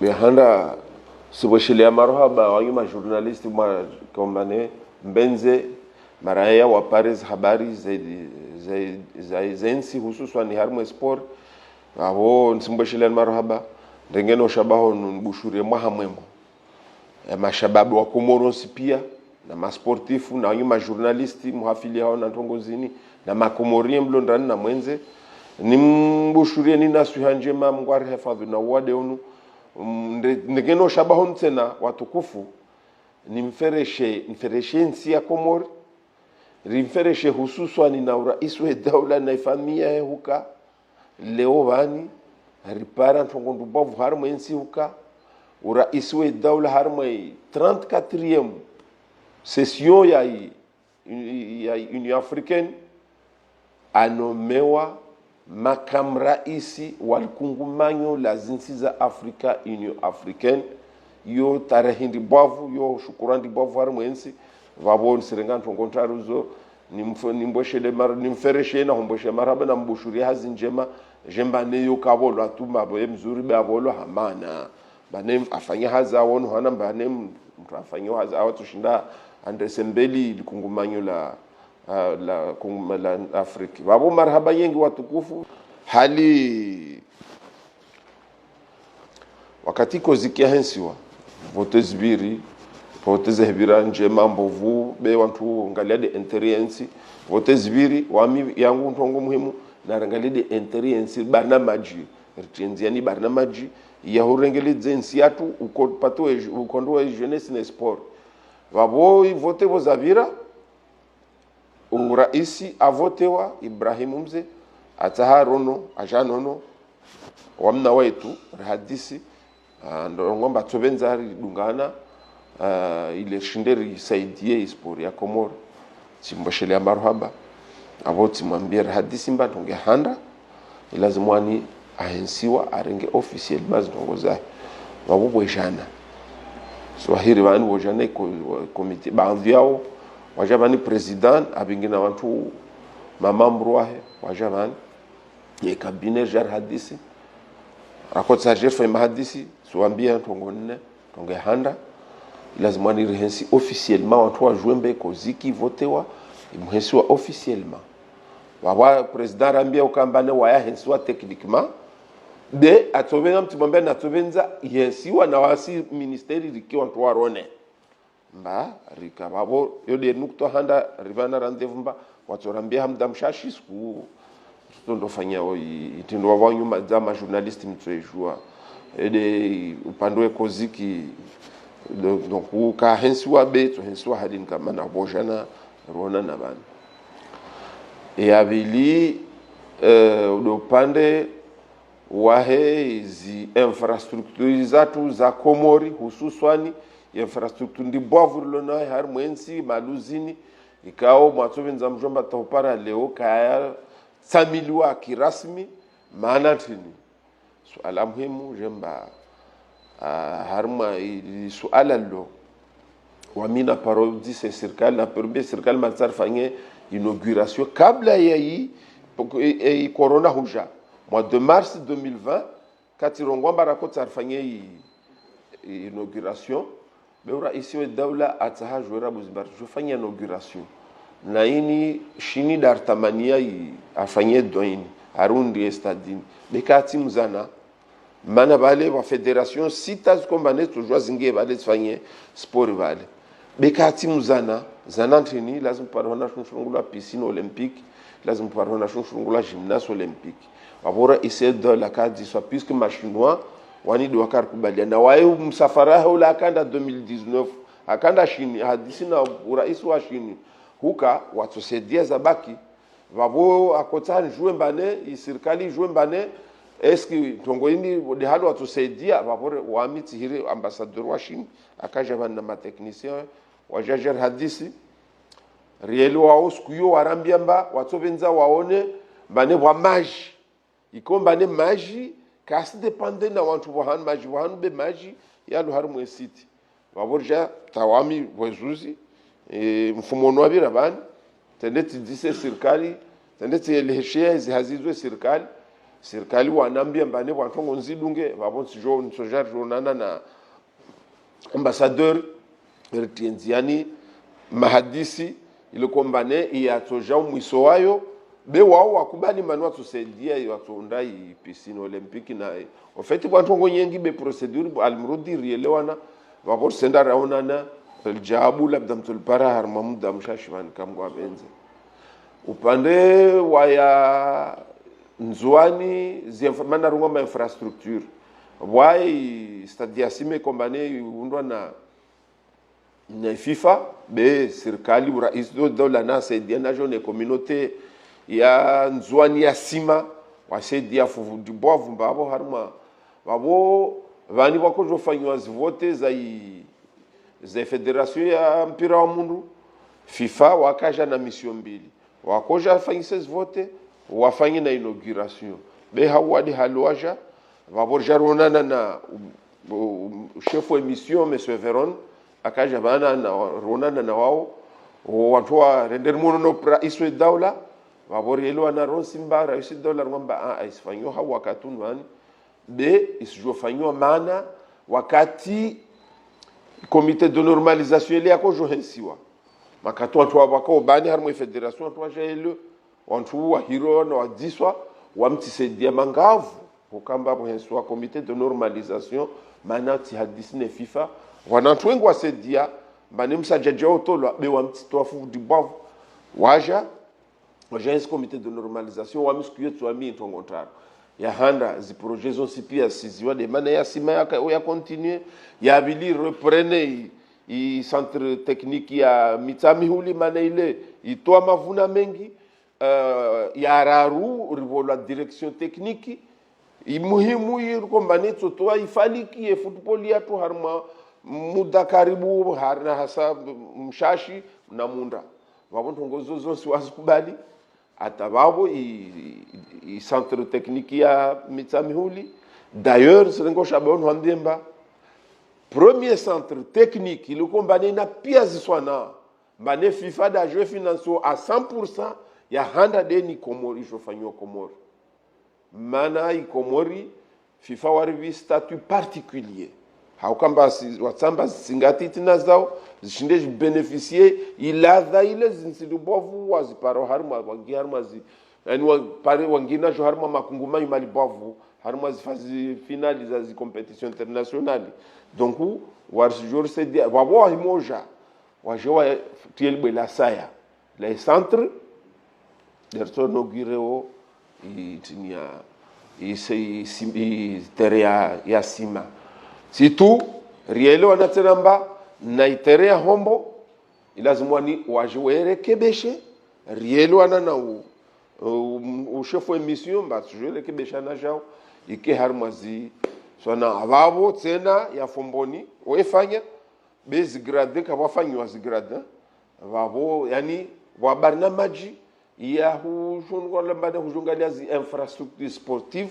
Behanda siboshilia marhaba wanyuma journalist mwa kombane mbenze maraya wa Paris habari zaensi hususan harmo sport abo simboshilia marhaba ndengeno shabaho nbushure mwahamwemo mashababu wa Comoros pia na masportifu na wanyuma journalisti muhafili hao na ntongozini na makomorie mlondani na mwenze nimbushurie nina suhanjema mngwari hafadhu na wade onu ndegeno shabaho tena watukufu nimfereshe nsi ya Komori rimfereshe hususan na urais wa daula na ifamia huka leo bani ripara ntongo bavu harmo nsi huka urais wa daula harmo 34e session ya Union Africaine anomewa makamu raisi walikungumanyo la zinsi za Afrika Union Africaine yo tarehindi bavu yo shukurandi bavu harimo ensi vabo nsirenga ntongontaruzo nimboshele mar nimfereshe na homboshe maraba na mbushuri hazi njema jemba neyo kabolo atuma bo mzuri babolo hamana bane afanya haza wonu hana bane mtu afanya haza awatushinda andesembeli likungumanyo la Afrika wabo marhaba yengi watukufu hali wakati kozikia hensiwa vote zibiri vote zehbira nje mambovu be wantu ngaliade interiensi vote zibiri wami yangu ntongo muhimu na ngaliade interiensi barnamaji ritenziani barnamaji ya hurengele zensi yatu uko patwe ukondo jeunesse na sport wabo vote bozavira uraisi avotewa Ibrahim Mze ataharono ajanono wamna wetu hadisi ndo ngomba tobenza dungana ile shinderi saidie sport ya Komoro simboshelea marhaba avoti mwambie hadisi mba tonge handa ilazimwani ahensiwa arenge officiel mazdongoza wabubwe jana swahili bani wojane komite baadhiao wajabani president abingina wantu mamambru wahe wajabani ye cabinet jar hadisi akotsa jefa mahadisi suambia tongonne tonge handa lazima ni rehensi officiellement wantu wajwembe koziki votewa imhensiwa officiellement wawa president rambia ukambane waya hensiwa techniquement de atobenga mtimambe na tobenza yensiwa na wasi ministeri riki wantu warone mba rika babo yode nukto handa rivana rendezvous mba watorambia hamda mshashi siku ndo fanya itindo wabanyu madama journalist mtsejua ede upandwe koziki donc uka hensiwa beto hensiwa hadin kama na bojana rona na bana abili do pande wahe zi infrastructure zatu za Komori hususwani infrastructure ndi bovu lona har mwensi maluzini ikao mwatovenza mjomba tahopara leo kaya samiliwa kirasmi maana tini suala muhimu jemba harma suala lo wamina parodi se serikali na perbe serikali matsarfanye inauguration kabla ya hii corona huja mois de mars 2020 katirongo mbara tsarfanye inauguration beura isi wa daula atahajura buzimbar jufanya inauguration na ini shini dartamania afanye doini arundi estadini bekati mzana mana bale wa federation sitas kombane tujwa zinge bale tfanye sport bale bekati mzana zanantini lazim parona shungula piscine olympique lazim parona shungula gymnase olympique wabora isi dola kadi so puisque machinois wani do wakar kubaliana wae msafara hula akanda 2019 akanda shini hadisi na urais wa shini huka watusedia zabaki wabo akotani jue mbane serikali jue mbane eski tongoini de halo watusedia wabore wamiti hire ambassadeur wa shini akaja bana ma technicien wajajer hadisi rielo wao skuyo warambia mba watobenza waone mbane wa maji ikomba ne maji kasi depende na wantu wahan maji wahan be maji yalu harmu city waborja tawami wezuzi mfumo no abira bani tendeti dise serikali tendeti eleshia zihazizwe serikali wanambia mbane wantongo nzidunge babonsi jo nsojar jonana na ambassadeur retienziani mahadisi ile kombane ya toja mwiso wayo be wao wakubali manwa tusaidia watu ndai piscine olympique na en fait wantongo nyengi be procedure almrudi rielewana wako senda raonana aljabu labda mtulpara harma muda mshashwan kamgwa benze upande waya nzwani ziemfamana rungo infrastructure wai stadia sime kombane undwa na FIFA be serikali urais dola na saidia na jone communauté ya nzwani ya sima wasaidia fuvu dibovu mbabo harma babo vani wako jofanywa zivote za federation ya mpira wa mundu FIFA wakaja na mission mbili wakoja fanyise zivote wafanye na inauguration be hawadi halwaja waborja ronana na chef wa mission monsieur Veron akaja bana na ronana na wao watu wa render muno no pra iswe daula waborielo na ronsimba raisi daula ngomba isfanyo hawa katunwani be isijofanywa maana wakati comité de normalisation ile yako johensiwa makatu watu wako bani harmo federation watu wajaelo watu wa hero na wadiswa wamtisaidia mangavu ukamba bohenswa comité de normalisation maana ti hadisine FIFA wanatu wengi wasaidia bani msajaje otolo be wamtitoafu dibavu waja esse comité de normalisation wamsikuye tuami ntongontaro ya handa zi projets on sipia siziwa de maana ya sima ya continuer ya bili reprene i centre technique ya mitami huli maana ile itoa mavuna mengi ya raru rivolwa direction technique imuhimu yirikombane totoa ifaliki e football ya tu harma muda karibu harna hasa mshashi na munda wabonto ngozo zonsi wasikubali atababo i centre technique ya mitsamihuli d'ailleurs serengo shabon wandemba premier centre technique il kombane na pia ziswana mbane FIFA da jeu financier à 100% ya handa deni komori jofanyo komori mana i komori FIFA warivi statut particulier haukamba watsamba singati tinazao zishinde beneficier iladha ile zinsidubovu waziparo harma wangi harma zi yani pare wangina jo harma makunguma imali bovu harma zifazi finali za competition internationale donc warjor se dia wabo himoja wajewa tielbe la saya les centres dertono gireo itinia isi terea ya sima situ rielo wanatenamba na iterea hombo ilazimwa ni wajiwere kebeshe rielo wana na u chef wa mission ba tujele kebesha na jao ike harmazi sona ababo tena ya fomboni wefanya bezi grade ka wafanywa zigrade babo yani wabarna maji ya hujunga lambada hujungalia zi infrastructure sportive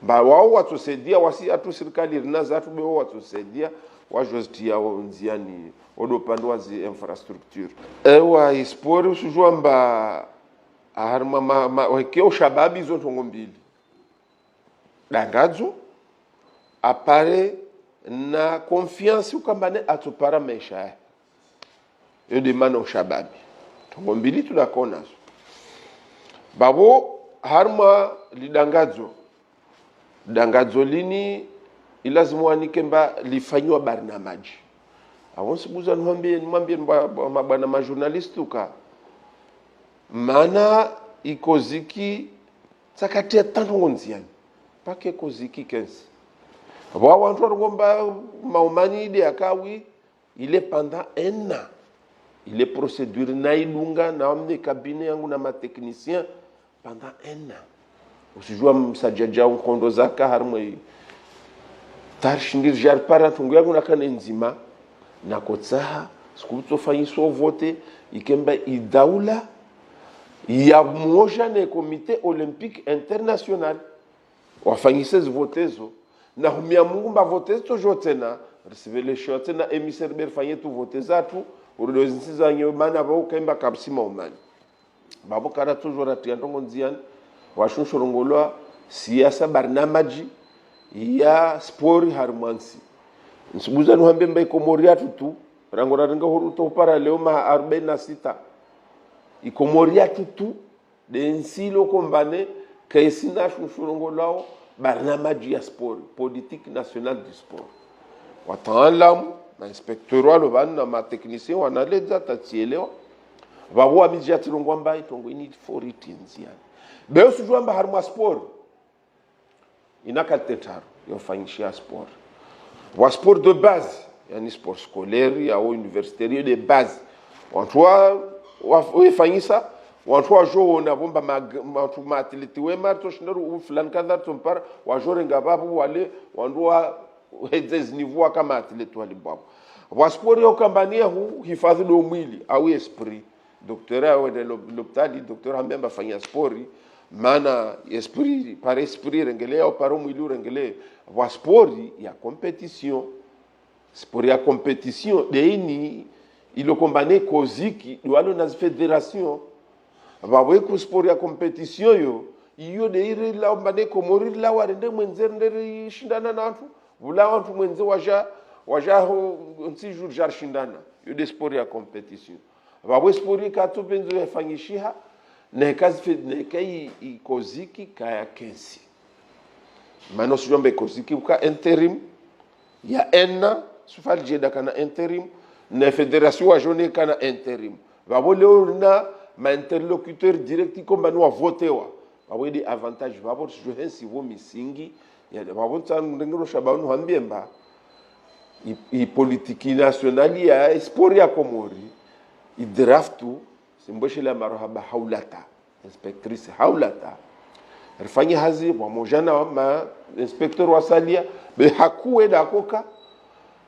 ba wao watusaidia wasi atu serikali rinaza atu be watusaidia wajostia onziani odopandwa zi infrastructure ewa sport usujua mba harma wekeo shababi zo ntongo mbili dangadzo apare na confiance ukambane atupara maisha yo de mano shababi ntongo mbili tunakona babo harma lidangadzo lini ilazimu anike mba lifanywa barnamaji awonsibuza nimwambie mabwana ma journaliste uka mana ikoziki tsakatia tanongo nziani pake koziki kensi wa wantu ngomba maumani ide akawi ile pendant un an ile procédure na ilunga na amne cabinet yangu na ma technicien pendant un an usijua msajaja unkondo zaka harmwe tarshindir jar para tungu yangu nakana nzima na kotsaha sikutofanyiswa vote ikemba idaula ya moja na comité olympique international wafanyise votezo na humia mungu mba votezo tojo tena receive les shots na emissaire berfanye tu votezatu urudo zinsiza nyomana ba ukemba kapsima umani babo kana toujours atiandongo nziani washunshorongolwa siasa barnamaji ya sport harmansi nsubuza nuhambe mbai komoria tutu rangora ringa huruto para leo ma 46 ikomoria tutu densilo kombane kaisina shunshorongolao barnamaji ya sport politique nationale du sport wataalamu na inspecteur walo bana na matechnicien wanaleza tatielewa babo amiji atilongwa mbai tongo ini for itinziani beo sujwamba harma sport inakatetaro yofanyishia sport wa sport de base yani sport scolaire au universitaire de base watu wafanyisa watu wajo na bomba watu maatleti wema toshindaru fulani kadha tompara wajore ngababu wale wandua hedzes niveau kama atleti wale babo wa sport yokambania hu hifadhi do mwili au esprit docteur au de l'hôpital docteur ambemba fanya sport mana esprit par esprit rengelea au par mwili rengelea wa sport ya competition sport ya competition deini ilo kombane koziki walo na federation bawe ku sport ya competition yo iyo de ire la mbane komori la warende mwenzer ndere shindana na watu vula watu mwenze waja nsi jour jar shindana yo de sport ya competition bawe sport ka to benzo yafanyishiha na kazi ne kai ikoziki kaya kensi mano sijombe koziki uka interim ya enna sufal jeda kana interim na federation wa jone kana interim babo leo na ma interlocuteur direct komba no votewa babo di avantage babo johensi vo misingi ya babo tsan ndengero shabanu hambiemba i politiki nationali ya sport ya komori i draftu simboshi la marhaba haulata inspectrice haulata rifanya hazi wa mojana ma inspecteur wasalia be hakuwe dakoka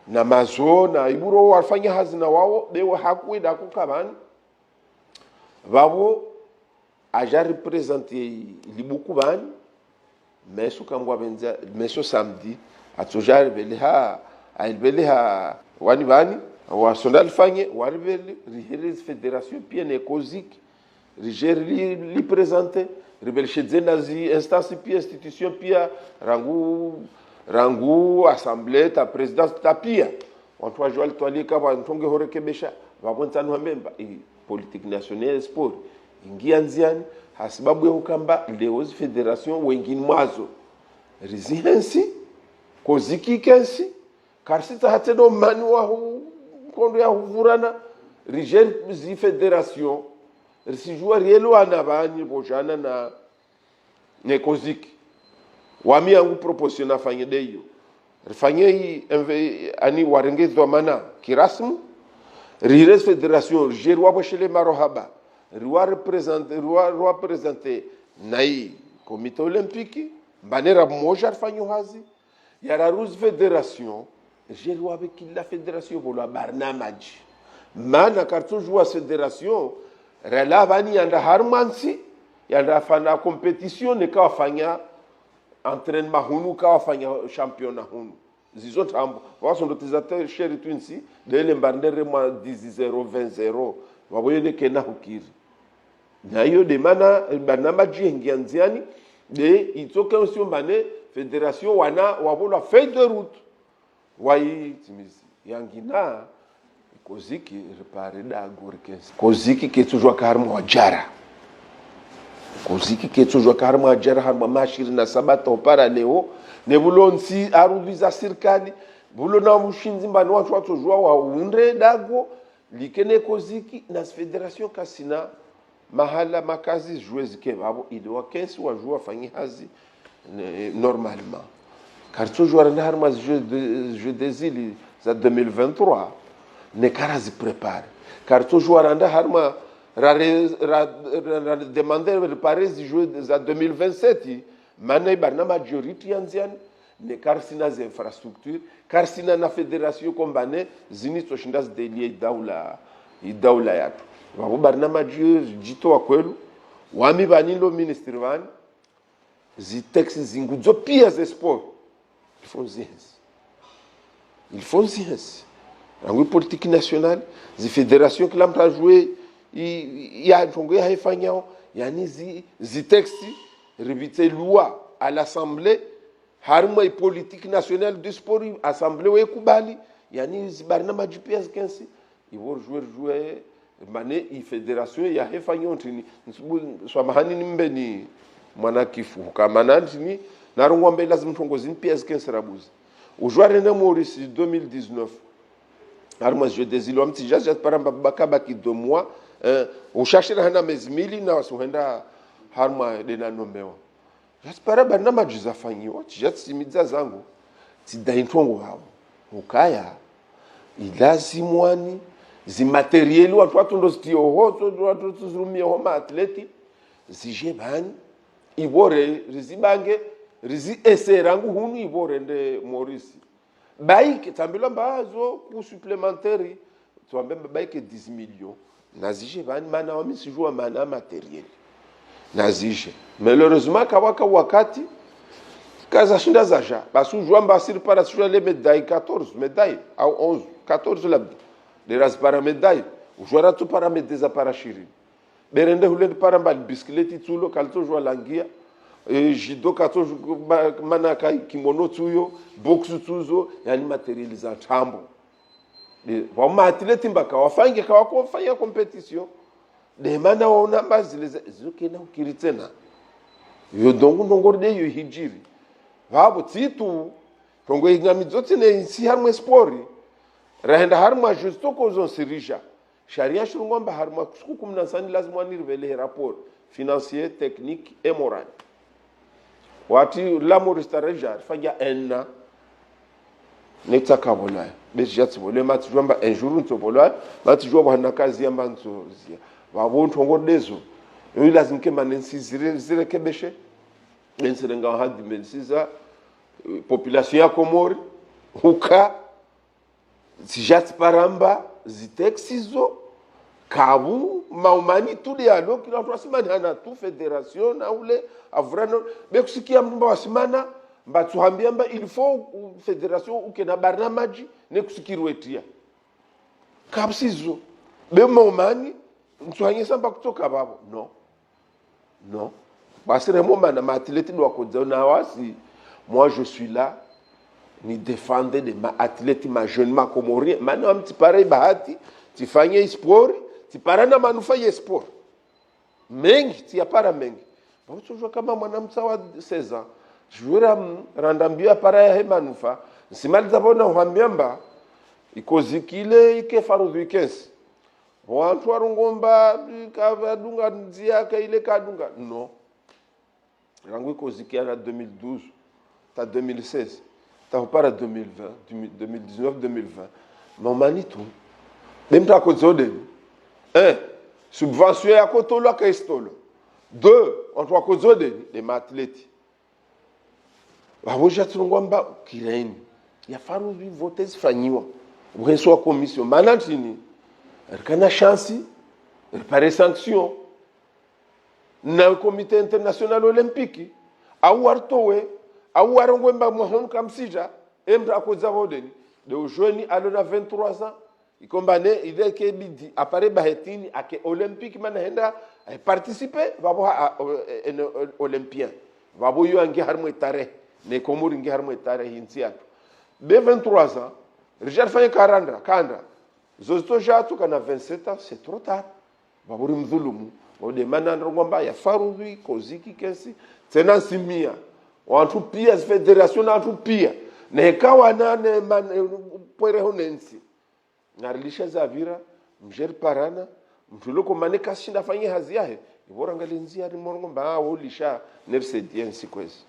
na mazo na iburo wafanya hazi na wao bewa hakuwe dakoka bani babo aja representer libuku bani meso kambwa benza meso samedi atoja rebeleha wani bani wa sondal fanye waribeli riheres federation pia ne koziki riger li présenter rebel chedzena zi instance pia institution pia rangu assemblée ta présidence ta pia watu wajwali twalika wantonge horekebesha wabontano memba politique nationale sport ingia nziani hasibabu ya ukamba leo federation wengine mwazo rizihensi koziki kensi karsita hateno manwa hu kondo ya huvurana riger zi federation risijua rielo anabani bojana na nekoziki wami yangu proportiona fanye deyo rifanye ani warengezwa mana kirasmu rires federation riger waboshele marohaba riwa representer nai comité olympique banera moja rifanye hazi yara ruse federation riger wabe kila federation bolo barnamaji mana karto jua federation rela bani yanda harmansi yanda fana competition ne ka fanya entraînement hunu ka fanya championnat hunu zizo tambo waso ndotizateur sheri twinsi de le mbandere ma 10-0-20-0 waboyele kena hukiri na hiyo de mana banama jingi anziani de itoke osio mbane federation wana wabola feuille de route wai timizi yangina koziki repare da gorkes koziki ke toujours karmo wajara koziki ke toujours karmo wajara harma mashiri na sabata opara leo ne bulonsi arubiza serikali bulo na mushinzi mbani watu toujours wa unre dago likene koziki na federation kasina mahala makazi joueurs ke babo ido 15 wa joueurs fanyi hazi normalement car toujours na harma jeu des îles za 2023 ne karazi prepare car toujours anda harma demander préparer les jeux za 2027 mana barna majority yanzian ne car sina za infrastructure car sina na federation kombane zini toshindas delie daula yatu babo barna major jito akwelu wami banilo ministry van zi texte zingudzo pia ze sport il faut ziens rangu politique nationale zi fédération qui l'a joué ya ntongo ya haifanyao yani zi texte revite loi à l'Assemblée harma politique nationale du sport assemblée we kubali yani zibarnama GPS 15 ivo jouer mane i fédération ya haifanyao ntini swamahani nimbeni mwana kifu kama nantini narungombe lazima ntongozi PS 15 rabuzi ujware na Maurice 2019 harma je désilo mti jaja paramba bakaba ki 2 mois ushashira hana mezimili na wasuhenda harma dena nombewa jaspara bana majuza fanyiwa tijatsimidza zangu tidaintongo hao ukaya ilazimwani zimaterieli watu ndo stio hoto watu tuzurumia homa atleti zije bani ibore rizibange rizi eserangu hunu ibore nde Maurice baike tambilo mbazo ku supplémentaire tuambe baike 10 millions nazije bani mana wami sijua mana materiel nazije malheureusement kawaka wakati kaza shinda zaja basu jua mbasiri para sijua les médailles 14 médailles au 11 14 labda les ras para médailles ujora tu para medeza para shiri berende hulende para mbal bisikileti tulo kalto jua langia jido kato manaka kimono tuyo boxu tuzo yani materiel za tambo wa maatleti mbaka wafange kawakofanya competition de mana waona bazile zokena ukiritena yo dongo ngorde yo hijiri vabo titu tongo ingamidzoti ne si harmo sport rahenda harmo justo kozo sirija sharia shurungomba harmo kusuku 19 lazima nirvele rapport financier technique et moral wati la Maurice Tareja fanya enna netaka bola bejati bole matijomba un jour ntobola matijomba na kazi yamba nzozia babo ntongo dezo yo lazima ke manensi zire kebeshe enserenga hadi mensiza population ya Komori huka sijati paramba zitexizo kabu maumani tudi alo kila tuasimani hana tu federation na ule avrano bekusikia mba wasimana mbatuhambia mba il faut federation ukena barnamaji ne kusikirwetia kabsizo be maumani mtuhanyesa mba kutoka babo non basire moma na athlète doit koza na wasi moi je suis là ni défendre de ma athlète ma jeune ma comorien maintenant un petit pareil bahati tifanye sport tiparana manufaa ya sport mengi tiapara mengi bautujua kama mwanamsa wa 16 ans jura randambia para ya manufaa simaliza bona uhambia ikozikile ike faru weekends watu warungomba kavadunga nzia kaile kadunga no rangu ikozikia na 2012 ta 2016 ta para 2020 2019 2020 mamanito demta kozode subvention ya kotolo ka istolo 2 on doit kozode les athlètes baboja tsungwamba kireni ya faru voter fanyiwa bwenso commission manantini kana chance repare sanction na comité international olympique au artowe au arongwemba mohon kamsija emra akoza vodeni de jeune alona 23 ans ikombane ile ke bidi apare bahetini ake olympique manahenda participer babo olympien babo yo angi harmo etare ne komori ngi harmo etare hintia be 23 ans Richard Faye kanda zosto jatu kana 27 ans c'est trop tard babo rimdhulumu ode manandro ngomba ya faruvi koziki kesi tena simia watu pia federation na watu pia ne kawana ne pwere honensi ngarilisha zavira mjeri parana mtuloko maneka shinda fanye hazi yahe ibora ngalenzi ari morongo mba wolisha nerse dien sikwezi